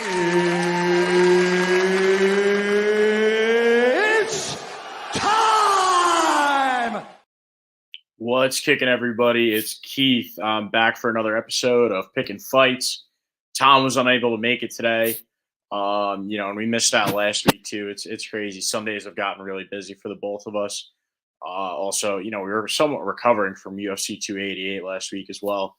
It's time! What's kicking, everybody? It's Keith. I'm back for another episode of Picking Fights. Tom was unable to make it today. And we missed that last week too. It's crazy. Some days have gotten really busy for the both of us. Also, we were somewhat recovering from UFC 288 last week as well.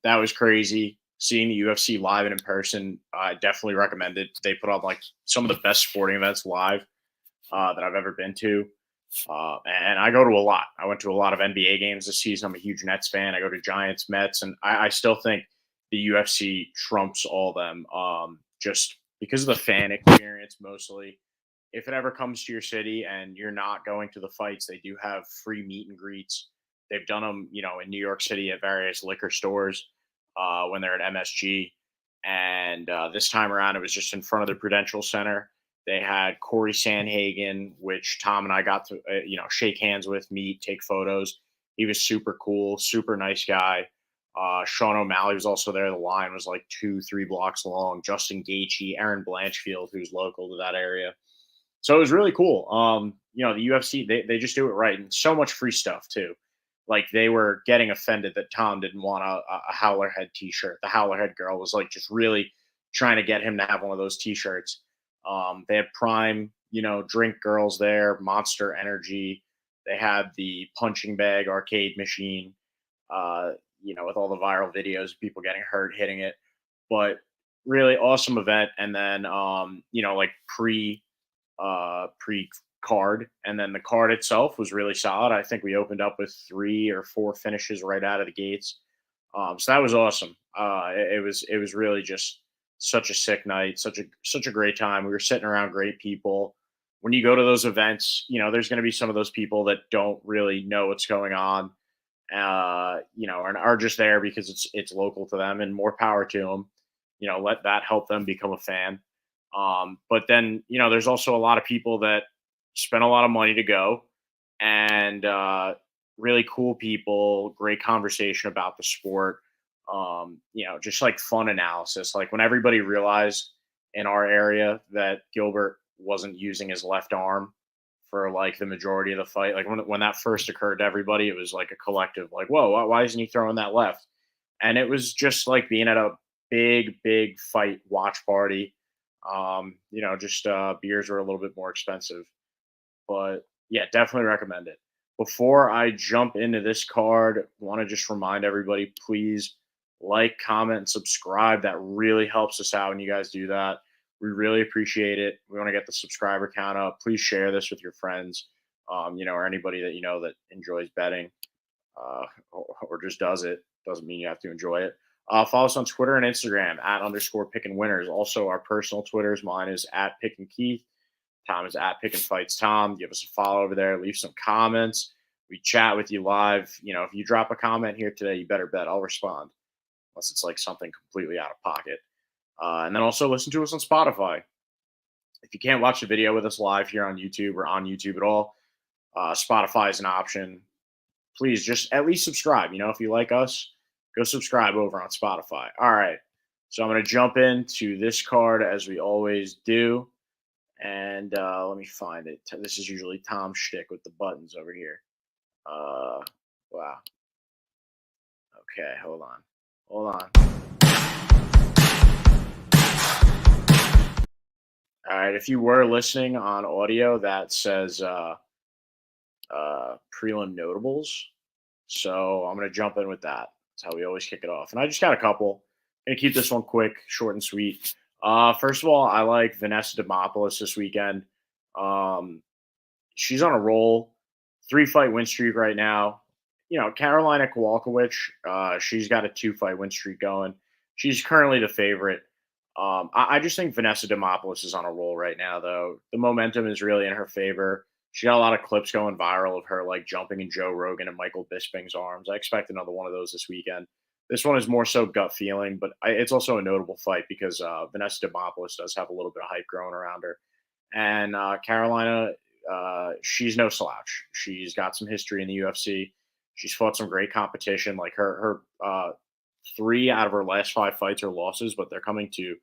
That was crazy. Seeing the UFC live and in person, I definitely recommend it. They put on like some of the best sporting events live that I've ever been to. And I go to a lot. I went to a lot of NBA games this season. I'm a huge Nets fan. I go to Giants, Mets, and I still think the UFC trumps all them just because of the fan experience mostly. If it ever comes to your city and you're not going to the fights, they do have free meet and greets. They've done them, in New York City at various liquor stores when they're at MSG. And this time around, it was just in front of the Prudential Center. They had Corey Sandhagen, which Tom and I got to, shake hands with, meet, take photos. He was super cool, super nice guy. Sean O'Malley was also there. The line was like 2-3 blocks long. Justin Gaethje, Aaron Blanchfield, who's local to that area. So it was really cool. The UFC, they just do it right. And so much free stuff, too. Like, they were getting offended that Tom didn't want a Howler Head t-shirt. The Howler Head girl was like just really trying to get him to have one of those t-shirts. They had Prime, drink girls there, Monster Energy. They had the punching bag arcade machine, with all the viral videos of people getting hurt hitting it. But really awesome event. And then, like pre card. And then the card itself was really solid. I think we opened up with 3 or 4 finishes right out of the gates. So that was awesome. It was really just such a sick night, such a great time. We were sitting around great people. When you go to those events, there's going to be some of those people that don't really know what's going on, and are just there because it's local to them, and more power to them. Let that help them become a fan. But then, there's also a lot of people that spend a lot of money to go, and really cool people, great conversation about the sport. Just like fun analysis. Like when everybody realized in our area that Gilbert wasn't using his left arm for like the majority of the fight, like when that first occurred to everybody, it was like a collective, like, whoa, why isn't he throwing that left? And it was just like being at a big fight watch party. Beers were a little bit more expensive, but yeah, definitely recommend it. Before I jump into this card, I want to just remind everybody, please like, comment, and subscribe. That really helps us out when you guys do that. We really appreciate it. We want to get the subscriber count up. Please share this with your friends, or anybody that that enjoys betting, or just does it. Doesn't mean you have to enjoy it. Follow us on Twitter and Instagram @_picking_winners. Also, our personal Twitters. Mine is @picking_Keith. Tom is @picking_fights_Tom. Give us a follow over there. Leave some comments. We chat with you live. If you drop a comment here today, you better bet I'll respond, unless it's like something completely out of pocket. And then also listen to us on Spotify. If you can't watch the video with us live here on YouTube or on YouTube at all, Spotify is an option. Please just at least subscribe. If you like us, go subscribe over on Spotify. All right. So I'm going to jump into this card as we always do. And let me find it. This is usually Tom's shtick with the buttons over here. Wow. Okay, hold on. All right, if you were listening on audio, that says prelim notables. So I'm going to jump in with that. That's how we always kick it off. And I just got a couple. I'm going to keep this one quick, short and sweet. First of all, I like Vanessa Demopoulos this weekend. She's on a roll, 3-fight win streak right now. Carolina Kowalkiewicz, she's got a 2-fight win streak going. She's currently the favorite. I just think Vanessa Demopoulos is on a roll right now, though. The momentum is really in her favor. She got a lot of clips going viral of her like jumping in Joe Rogan and Michael Bisping's arms. I expect another one of those this weekend. This one is more so gut feeling, but it's also a notable fight because Vanessa Demopoulos does have a little bit of hype growing around her. And Carolina, she's no slouch. She's got some history in the UFC. She's fought some great competition. Like her 3 out of her last 5 fights are losses, but they're coming to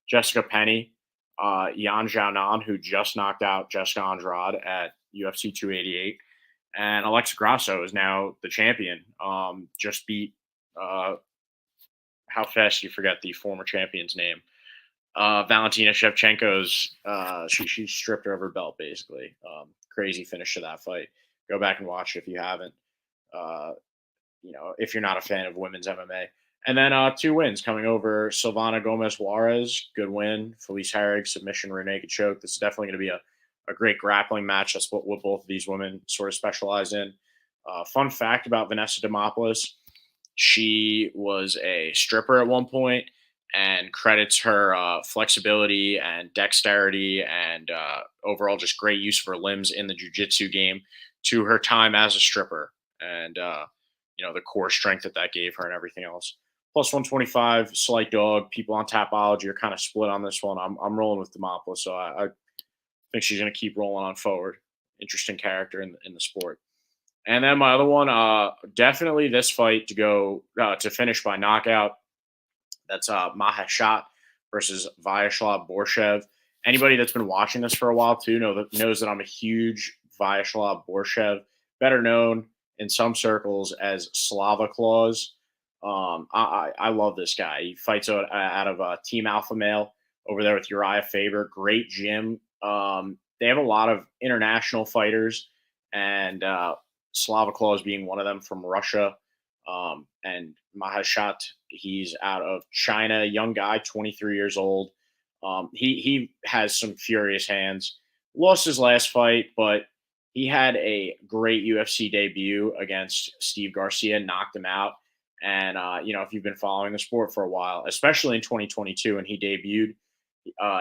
Jessica Penny, Yan Xiaonan, who just knocked out Jessica Andrade at UFC 288, and Alexa Grasso is now the champion. Just beat how fast do you forget the former champion's name? Valentina Shevchenko's. She stripped her of her belt basically. Crazy finish to that fight. Go back and watch it if you haven't. Uh, if you're not a fan of women's MMA. And then 2 wins coming over Silvana Gomez Juarez, good win. Felice Herrig, submission, rear naked choke. This is definitely going to be a great grappling match. That's what both of these women sort of specialize in. Fun fact about Vanessa Demopoulos, she was a stripper at one point and credits her flexibility and dexterity and overall just great use of her limbs in the jiu-jitsu game to her time as a stripper. And, the core strength that gave her and everything else. Plus 125, slight dog. People on Tapology are kind of split on this one. I'm rolling with Demopoulos, so I think she's going to keep rolling on forward. Interesting character in the sport. And then my other one, definitely this fight to go to finish by knockout. That's Maheshat versus Vyacheslav Borshev. Anybody that's been watching this for a while too knows that I'm a huge Vyacheslav Borshev, better known in some circles as Slava Claus. I love this guy. He fights out of Team Alpha Male over there with Uriah Faber. Great gym. They have a lot of international fighters, and Slava Claus being one of them from Russia. And Maheshat, he's out of China, young guy, 23 years old. He has some furious hands. Lost his last fight, but he had a great UFC debut against Steve Garcia, knocked him out. And, if you've been following the sport for a while, especially in 2022 when he debuted,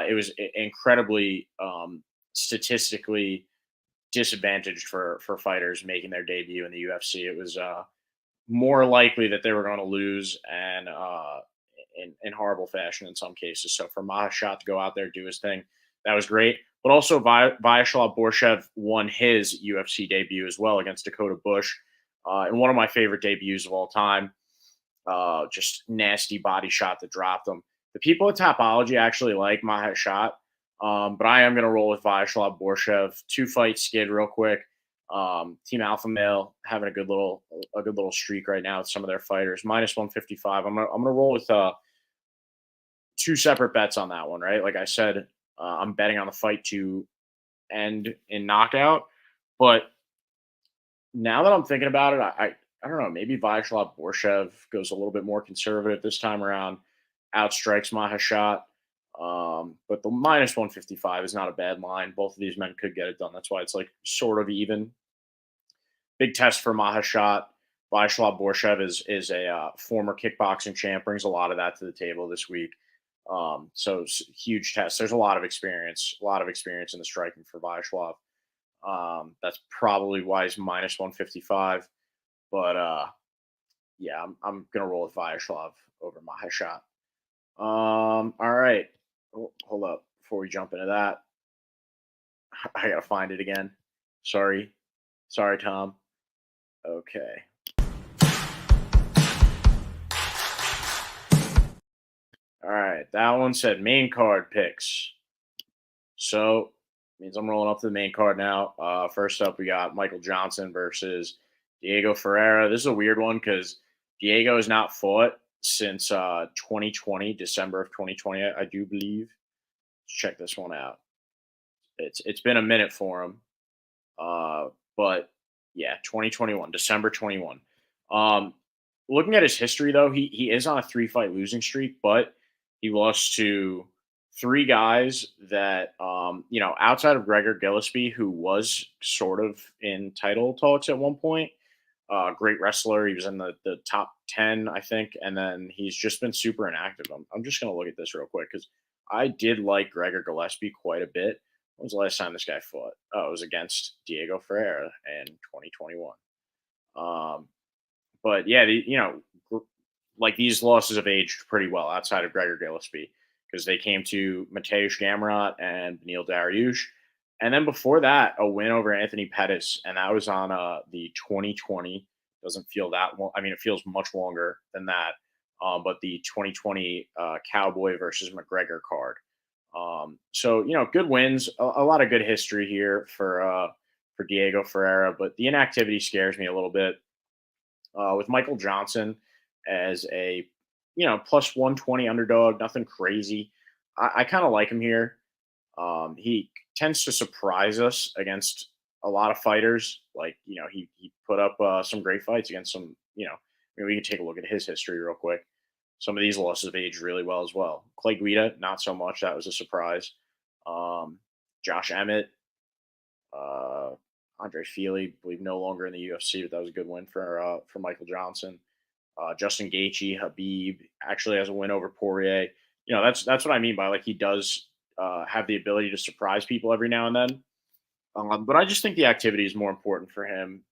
it was incredibly statistically disadvantaged for fighters making their debut in the UFC. It was more likely that they were going to lose and in horrible fashion in some cases. So for Maheshat to go out there, do his thing, that was great. But also Vyacheslav Borshev won his UFC debut as well against Dakota Bush in one of my favorite debuts of all time. Just nasty body shot that dropped him. The people at Topology actually like Maheshat, but I am going to roll with Vyacheslav Borshev. 2-fight skid real quick. Team Alpha Male having a good little streak right now with some of their fighters. Minus 155. I'm gonna roll with 2 separate bets on that one, right? Like I said, I'm betting on the fight to end in knockout. But now that I'm thinking about it, I don't know. Maybe Vyacheslav Borshev goes a little bit more conservative this time around, outstrikes Maheshat. But the minus 155 is not a bad line. Both of these men could get it done. That's why it's like sort of even. Big test for Maheshat. Vyacheslav Borshev is a former kickboxing champ, brings a lot of that to the table this week. So it's a huge test. There's a lot of experience in the striking for Vyacheslav. That's probably why he's minus 155. But yeah, I'm gonna roll with Vyacheslav over Maheshat. All right. Hold up before we jump into that. I gotta find it again. Sorry, Tom. Okay. All right, that one said main card picks. So means I'm rolling up to the main card now. First up, we got Michael Johnson versus Diego Ferreira. This is a weird one because Diego has not fought since 2020, December of 2020, I do believe. Let's check this one out. It's been a minute for him, but yeah, 2021, December 21. Looking at his history though, he is on a 3-fight losing streak, but he lost to 3 guys that outside of Gregor Gillespie, who was sort of in title talks at one point. Great wrestler. He was in the top 10, I think. And then he's just been super inactive. I'm just going to look at this real quick because I did like Gregor Gillespie quite a bit. When was the last time this guy fought? Oh, it was against Diego Ferreira in 2021. But yeah, like these losses have aged pretty well outside of Gregor Gillespie because they came to Mateusz Gamrot and Beneil Dariush. And then before that, a win over Anthony Pettis, and that was on the 2020. Doesn't feel that long. I mean, it feels much longer than that. but the 2020 Cowboy versus McGregor card. So good wins, a lot of good history here for Diego Ferreira, but the inactivity scares me a little bit. With Michael Johnson as a plus 120 underdog, nothing crazy. I kind of like him here. He tends to surprise us against a lot of fighters. Like he put up some great fights against some. We can take a look at his history real quick. Some of these losses have aged really well as well. Clay Guida, not so much. That was a surprise. Josh Emmett, uh, Andre Feely, I believe no longer in the UFC, but that was a good win for Michael Johnson. Justin Gaethje, Habib actually has a win over Poirier. That's what I mean by like he does have the ability to surprise people every now and then. But I just think the activity is more important for him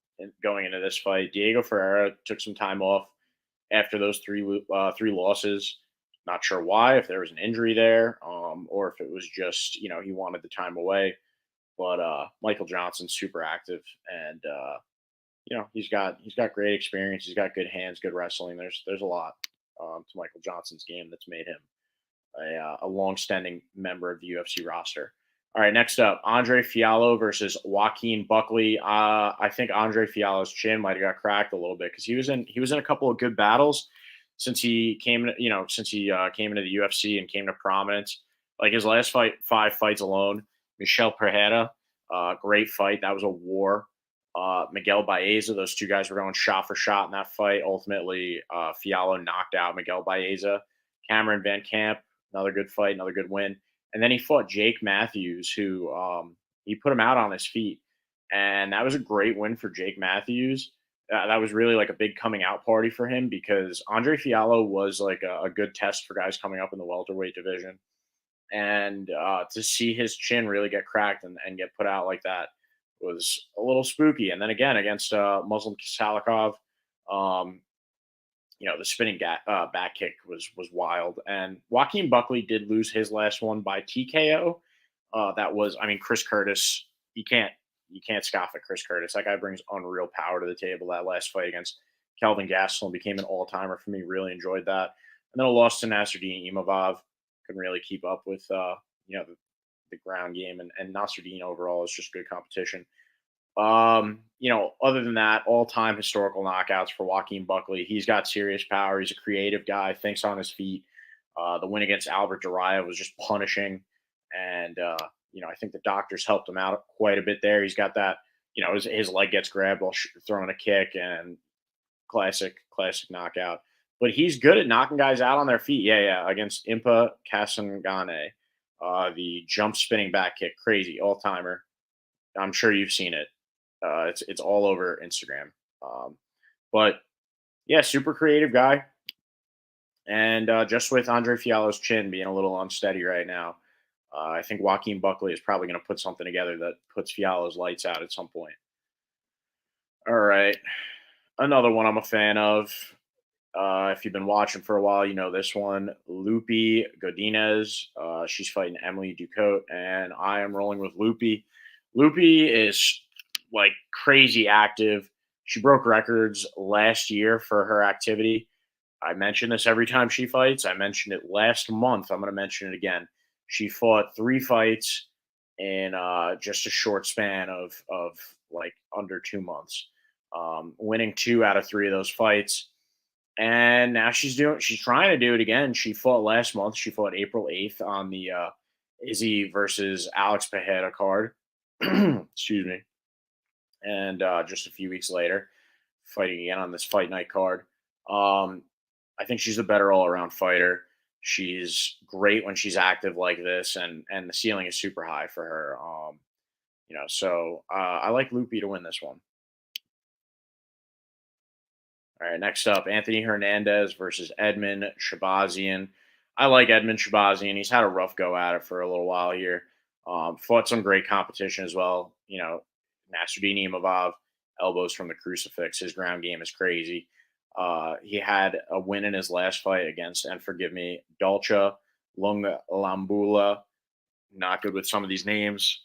going into this fight. Diego Ferreira took some time off after those three losses. Not sure why, if there was an injury there, or if it was just he wanted the time away. But Michael Johnson's super active, and he's got great experience. He's got good hands, good wrestling. There's a lot to Michael Johnson's game that's made him a long-standing member of the UFC roster. All right, next up, Andre Fiallo versus Joaquin Buckley. I think Andre Fiallo's chin might have got cracked a little bit because he was in a couple of good battles since he came into the UFC and came to prominence. Like his last 5 fights alone, Michel Pereira, great fight. That was a war. Miguel Baeza, those two guys were going shot for shot in that fight. Ultimately, Fiallo knocked out Miguel Baeza. Cameron Van Camp, another good fight, another good win. And then he fought Jake Matthews, who he put him out on his feet. And that was a great win for Jake Matthews. That was really like a big coming out party for him because Andre Fiallo was like a good test for guys coming up in the welterweight division. And to see his chin really get cracked and get put out like that was a little spooky. And then again, against Muslim Salikov, the spinning back kick was wild. And Joaquin Buckley did lose his last one by TKO. Chris Curtis. You can't scoff at Chris Curtis. That guy brings unreal power to the table. That last fight against Kelvin Gastelum became an all-timer for me. Really enjoyed that. And then a loss to Nasruddin Imavov. Couldn't really keep up with the ground game, and Nasruddin overall is just good competition. Other than that, all-time historical knockouts for Joaquin Buckley. He's got serious power. He's a creative guy, thinks on his feet. The win against Albert Duraev was just punishing. And, I think the doctors helped him out quite a bit there. He's got that, his leg gets grabbed while throwing a kick, and classic knockout. But he's good at knocking guys out on their feet. Yeah, against Impa Kasangane. The jump spinning back kick, crazy, all-timer. I'm sure you've seen it. It's all over Instagram. But yeah, super creative guy. And just with Andre Fiallo's chin being a little unsteady right now, I think Joaquin Buckley is probably going to put something together that puts Fiallo's lights out at some point. All right. Another one I'm a fan of. If you've been watching for a while, you know this one. Lupi Godinez. She's fighting Emily Ducote, and I am rolling with Lupi. Lupi is like crazy active. She broke records last year for her activity. I mention this every time she fights. I mentioned it last month. I'm going to mention it again. She fought 3 fights in just a short span of like under 2 months, winning 2 out of 3 of those fights. And now she's trying to do it again. She fought last month. She fought April 8th on the Izzy versus Alex Pereira card. Excuse me. And just a few weeks later, fighting again on this Fight Night card. I think she's a better all-around fighter. She's great when she's active like this, and the ceiling is super high for her. So I like Lupi to win this one. All right, next up, Anthony Hernandez versus Edmund Shabazian. I like Edmund Shabazian. He's had a rough go at it for a little while here. Fought some great competition as well. Nasruddin Imavov, elbows from the crucifix. His ground game is crazy. He had a win in his last fight against, and forgive me, Dolce Lambula. Not good with some of these names.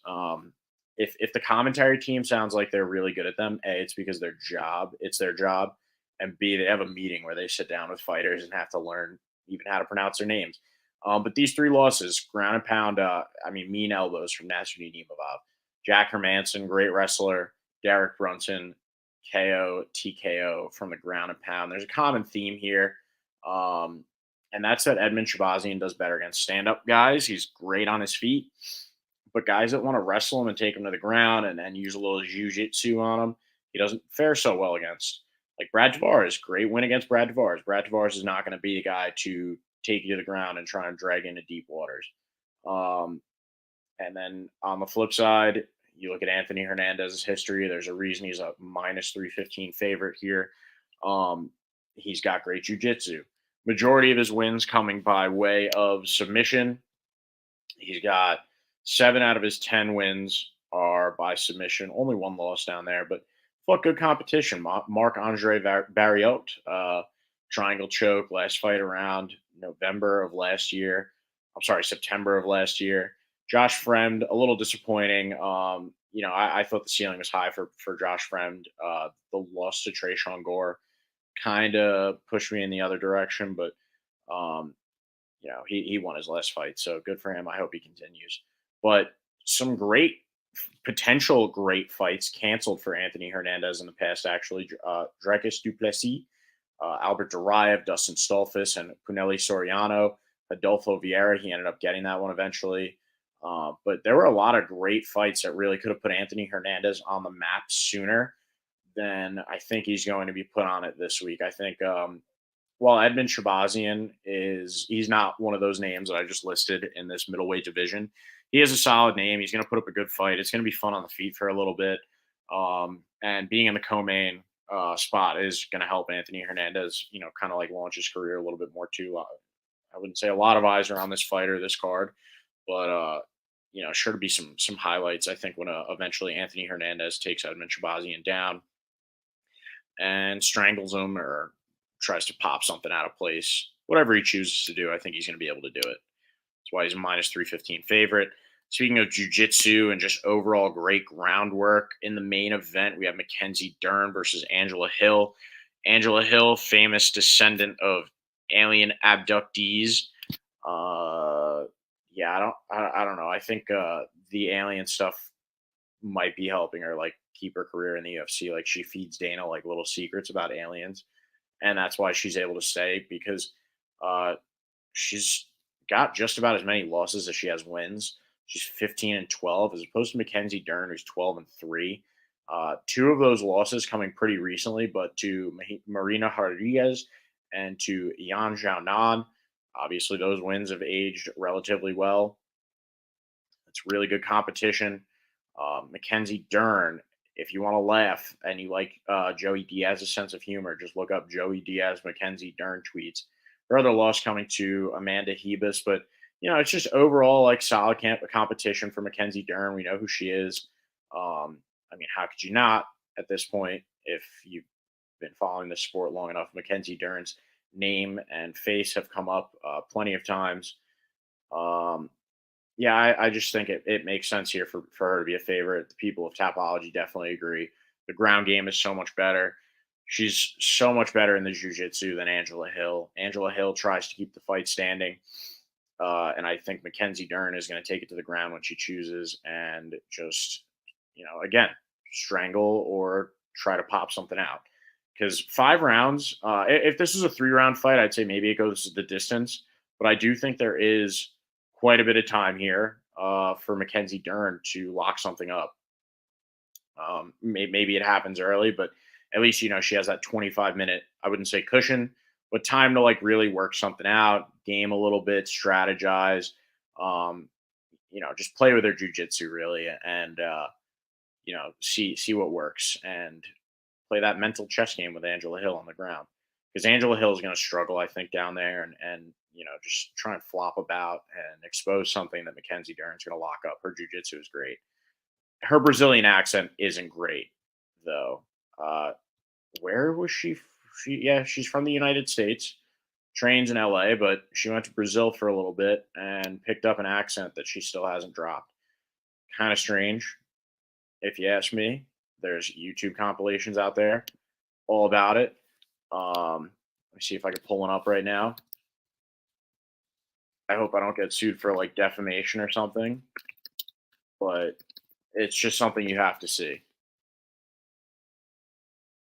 If the commentary team sounds like they're really good at them, it's because it's their job. and B, they have a meeting where they sit down with fighters and have to learn even how to pronounce their names. But these three losses, ground and pound, mean elbows from Nasruddin Imavov. Jack Hermanson, great wrestler. Derek Brunson, KO, TKO from the ground and pound. There's a common theme here. And that's that Edmund Shabazian does better against stand-up guys. He's great on his feet. But guys that want to wrestle him and take him to the ground and use a little jiu-jitsu on him, he doesn't fare so well against. Like Brad Tavares, great win against Brad Tavares. Brad Tavares is not going to be the guy to take you to the ground and try and drag into deep waters. And then on the flip side, you look at Anthony Hernandez's history. There's a reason he's a minus 315 favorite here. He's got great jiu-jitsu. Majority of his wins coming by way of submission. He's got 7 out of his 10 wins are by submission. Only one loss down there, but fought good competition. Marc-Andre Barriot, triangle choke, last fight around September of last year. Josh Fremd, a little disappointing. I thought the ceiling was high for Josh Fremd. The loss to Trayshawn Gore kind of pushed me in the other direction, but he won his last fight, so good for him. I hope he continues. But some potential great fights canceled for Anthony Hernandez in the past, actually. Dricus du Plessis, Albert Duraev, Dustin Stolfus, and Punelli Soriano. Adolfo Vieira, he ended up getting that one eventually. But there were a lot of great fights that really could have put Anthony Hernandez on the map sooner than I think he's going to be put on it this week. I think while Edmund Shabazian he's not one of those names that I just listed in this middleweight division. He is a solid name. He's going to put up a good fight. It's going to be fun on the feet for a little bit. And being in the co-main spot is going to help Anthony Hernandez, kind of like launch his career a little bit more too. I wouldn't say a lot of eyes are on this fighter, this card, but sure to be some highlights. I think when eventually Anthony Hernandez takes Edmund Shabazian down and strangles him or tries to pop something out of place, whatever he chooses to do, I think he's going to be able to do it. That's why he's a minus 315 favorite. Speaking of jiu-jitsu and just overall great groundwork, in the main event, we have Mackenzie Dern versus Angela Hill. Angela Hill, famous descendant of alien abductees. I don't know. I think the alien stuff might be helping her keep her career in the UFC. Like, she feeds Dana little secrets about aliens, and that's why she's able to stay, because she's got just about as many losses as she has wins. She's 15-12, as opposed to Mackenzie Dern, who's 12-3. 2 of those losses coming pretty recently, but to Marina Rodriguez and to Yan Xiaonan. Obviously, those wins have aged relatively well. It's really good competition. Mackenzie Dern, if you want to laugh and you like Joey Diaz's sense of humor, just look up Joey Diaz Mackenzie Dern tweets. Her other loss coming to Amanda Hebus, but it's just overall solid competition for Mackenzie Dern. We know who she is. How could you not at this point if you've been following the sport long enough? Mackenzie Dern's name and face have come up plenty of times. I just think it makes sense here for her to be a favorite. The people of Tapology definitely agree. The ground game is so much better. She's so much better in the jiu-jitsu than Angela Hill. Angela Hill tries to keep the fight standing. And I think Mackenzie Dern is going to take it to the ground when she chooses and just, again, strangle or try to pop something out. Because 5 rounds, if this is a 3-round fight, I'd say maybe it goes the distance. But I do think there is quite a bit of time here for Mackenzie Dern to lock something up. Maybe it happens early, but at least, she has that 25-minute, I wouldn't say cushion, but time to really work something out, game a little bit, strategize, just play with her jiu-jitsu really, and see what works, and play that mental chess game with Angela Hill on the ground, because Angela Hill is going to struggle, I think, down there, and just try and flop about and expose something that Mackenzie Dern's going to lock up. Her jiu-jitsu is great. Her Brazilian accent isn't great, though. Where was she? She's from the United States, trains in LA, but she went to Brazil for a little bit and picked up an accent that she still hasn't dropped. Kind of strange, if you ask me. There's YouTube compilations out there all about it. Let me see if I can pull one up right now. I hope I don't get sued for like defamation or something, but it's just something you have to see.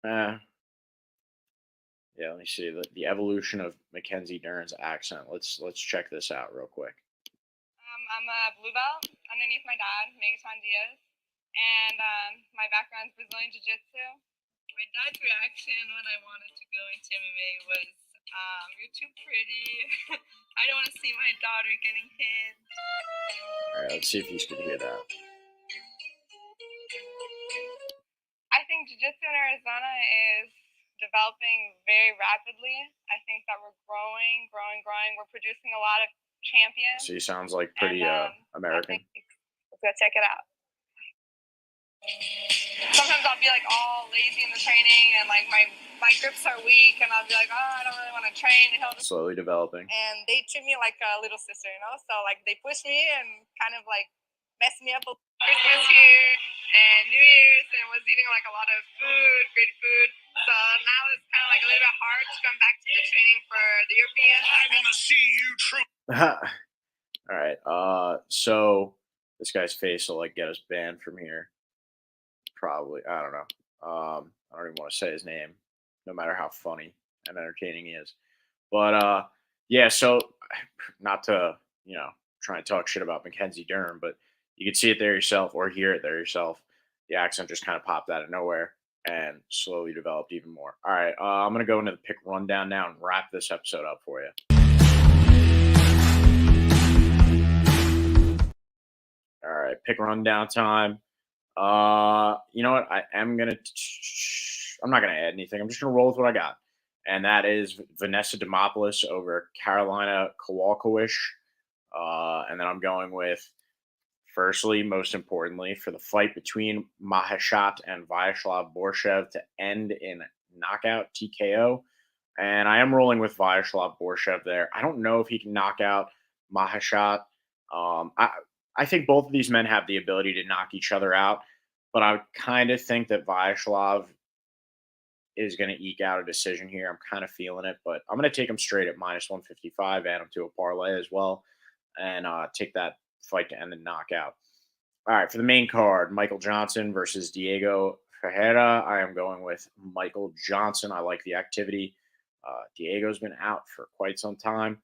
Uh, yeah, let me see the evolution of Mackenzie Dern's accent. Let's check this out real quick. I'm a blue belt underneath my dad, Megaton Diaz, and my background's Brazilian Jiu-Jitsu. My dad's reaction when I wanted to go into MMA was, "You're too pretty. I don't want to see my daughter getting hit." All right, let's see if you can hear that. I think Jiu-Jitsu in Arizona is developing very rapidly. I think that we're growing. We're producing a lot of champions. So he sounds like pretty American. Let's go check it out. Sometimes I'll be like all lazy in the training and like my grips are weak and I'll be like, oh, I don't really want to train. And he'll just Slowly developing. And they treat me like a little sister, you know? So like they push me and kind of like mess me up. Christmas here and New Year's and was eating like a lot of food, great food. So now it's kind of like a little bit hard to come back to the training for the Europeans. I want to see you try. All right. So this guy's face will like get us banned from here. Probably. I don't know. I don't even want to say his name, no matter how funny and entertaining he is. But yeah, so not to, try and talk shit about Mackenzie Dern, but you can see it there yourself or hear it there yourself. The accent just kind of popped out of nowhere and slowly developed even more. All right, I'm going to go into the pick rundown now and wrap this episode up for you. All right, pick rundown time. You know what? I'm not gonna add anything. I'm just gonna roll with what I got, and that is Vanessa Demopoulos over Carolina Kowalkiewicz. And then I'm going with, firstly, most importantly, for the fight between Maheshat and Vyacheslav Borshev to end in knockout TKO. And I am rolling with Vyacheslav Borshev there. I don't know if he can knock out Maheshat. I think both of these men have the ability to knock each other out, but I kind of think that Vyacheslav is going to eke out a decision here. I'm kind of feeling it, but I'm going to take him straight at minus 155, add him to a parlay as well, and take that fight to end in knockout. All right, for the main card, Michael Johnson versus Diego Ferreira. I am going with Michael Johnson. I like the activity. Diego's been out for quite some time.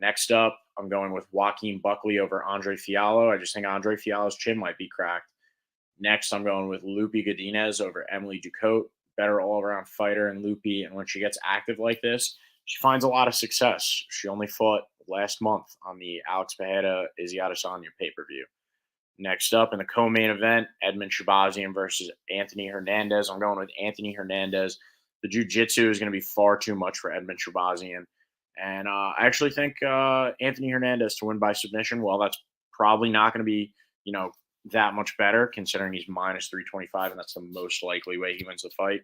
Next up, I'm going with Joaquin Buckley over Andre Fiallo. I just think Andre Fiallo's chin might be cracked. Next, I'm going with Lupi Godinez over Emily Ducote. Better all-around fighter in Lupi, and when she gets active like this, she finds a lot of success. She only fought last month on the Alex Pereira Izzy Adesanya pay-per-view. Next up in the co-main event, Edmund Shabazian versus Anthony Hernandez. I'm going with Anthony Hernandez. The jiu-jitsu is going to be far too much for Edmund Shabazian. And I actually think Anthony Hernandez to win by submission. Well, that's probably not going to be, that much better considering he's minus 325, and that's the most likely way he wins the fight.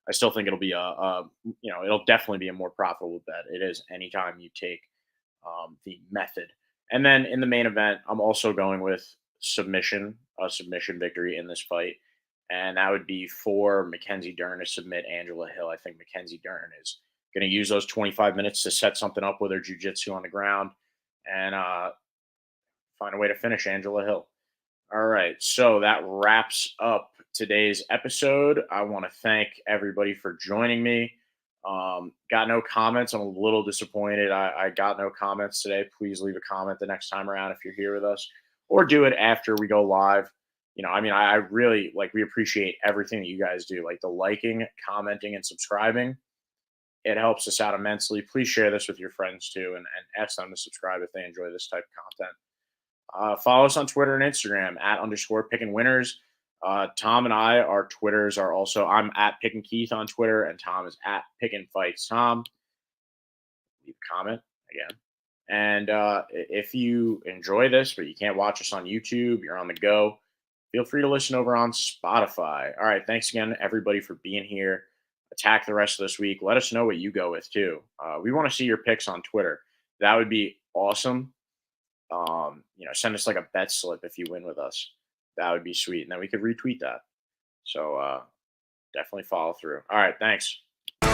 I still think it'll be it'll definitely be a more profitable bet. It is anytime you take the method. And then in the main event, I'm also going with a submission victory in this fight. And that would be for Mackenzie Dern to submit Angela Hill. I think Mackenzie Dern is going to use those 25 minutes to set something up with her jiu-jitsu on the ground and find a way to finish Angela Hill. All right, so that wraps up today's episode. I want to thank everybody for joining me. Got no comments. I'm a little disappointed. I got no comments today. Please leave a comment the next time around if you're here with us, or do it after we go live. I really we appreciate everything that you guys do, like the liking, commenting, and subscribing. It helps us out immensely. Please share this with your friends too, and ask them to subscribe if they enjoy this type of content. Follow us on Twitter and Instagram at _pickinwinners. Tom and I, our Twitters are also, I'm at Pickin' Keith on Twitter, and Tom is at Pickin' Fights Tom. Leave a comment again. And if you enjoy this, but you can't watch us on YouTube, you're on the go, feel free to listen over on Spotify. All right, thanks again, everybody, for being here. Attack the rest of this week. Let us know what you go with, too. We want to see your picks on Twitter. That would be awesome. Send us like a bet slip if you win with us. That would be sweet. And then we could retweet that. So definitely follow through. All right. Thanks.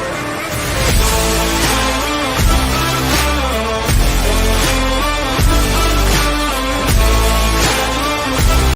Bye.